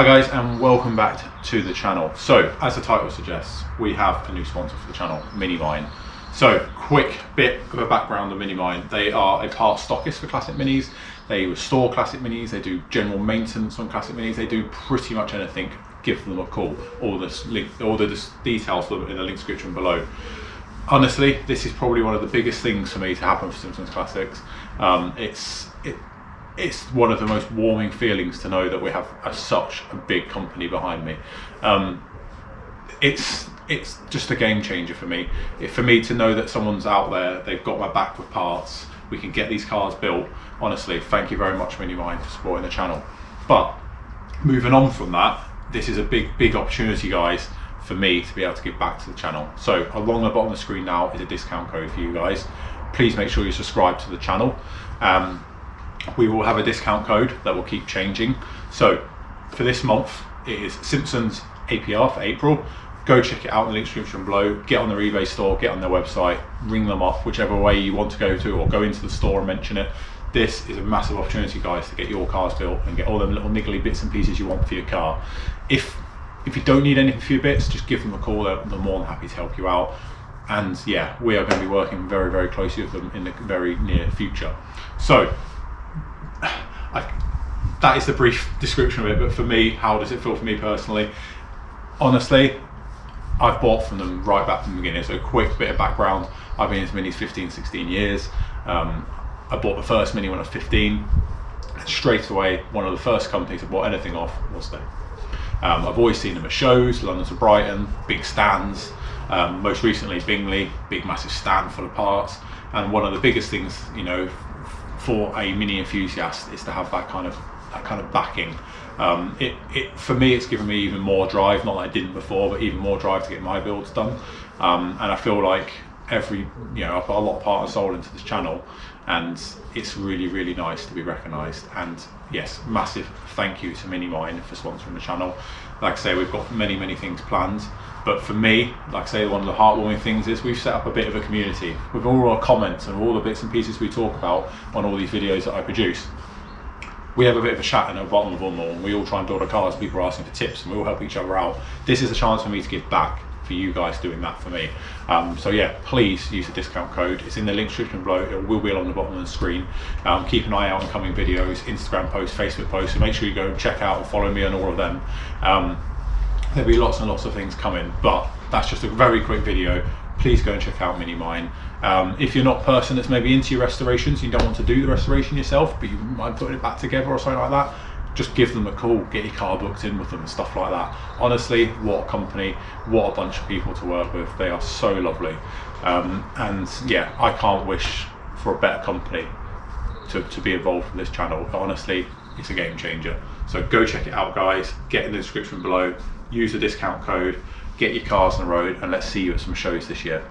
Hi guys, and welcome back to the channel. So as the title suggests, we have a new sponsor for the channel, Minimine. So quick bit of a background on Minimine. They are a parts stockist for classic minis. They restore classic minis, they do general maintenance on classic minis, they do pretty much anything. Give them a call. All the details in the link description below. Honestly, this is probably one of the biggest things for me to happen for Simpsons Classics. It's one of the most warming feelings to know that we have such a big company behind me. It's just a game changer for me. For me to know that someone's out there, they've got my back with parts, we can get these cars built. Honestly, thank you very much, Minimine, for supporting the channel. But moving on from that, this is a big opportunity, guys, for me to be able to give back to the channel. So along the bottom of the screen now is a discount code for you guys. Please make sure you subscribe to the channel. We will have a discount code that will keep changing. So for this month, it is Simpsons APR for April. Go check it out in the link description below. Get on their eBay store, get on their website, ring them up, whichever way you want to go to, or go into the store and mention it. This is a massive opportunity, guys, to get your cars built and get all them little niggly bits and pieces you want for your car. If you don't need anything for your bits, just give them a call. They're more than happy to help you out. And yeah, we are going to be working very closely with them in the very near future. So that is the brief description of it, but for me, how does it feel for me personally? Honestly, I've bought from them right back from the beginning. So a quick bit of background, I've been into minis 16 years. I bought the first mini when I was 15, and straight away one of the first companies I bought anything off was Stoke. I've always seen them at shows, London to Brighton, big stands, most recently Bingley, big massive stand full of parts. And one of the biggest things, you know, for a mini enthusiast is to have that kind of backing. For me, it's given me even more drive, not that I didn't before, but even more drive to get my builds done. And I feel like I've put a lot of heart and soul into this channel, and it's really nice to be recognised. And yes, massive thank you to Minimine for sponsoring the channel. Like I say, we've got many things planned, but for me, like I say, one of the heartwarming things is we've set up a bit of a community with all our comments and all the bits and pieces we talk about on all these videos that I produce. We have a bit of a chat in the bottom of them all, and we all try and build our cars. People are asking for tips, and we all help each other out. This is a chance for me to give back for you guys doing that for me. So yeah, please use the discount code. It's in the link description below. It will be along the bottom of the screen. Keep an eye out on coming videos, Instagram posts, Facebook posts, so make sure you go and check out and follow me on all of them. There'll be lots and lots of things coming, but that's just a very quick video. Please go and check out Minimine. If you're not a person that's maybe into your restorations, you don't want to do the restoration yourself, but you mind putting it back together or something like that, just give them a call, get your car booked in with them and stuff like that. Honestly, what a company, what a bunch of people to work with. They are so lovely. And yeah, I can't wish for a better company to be involved with this channel. Honestly, it's a game changer. So go check it out, guys. Get in the description below, use the discount code, get your cars on the road, and let's see you at some shows this year.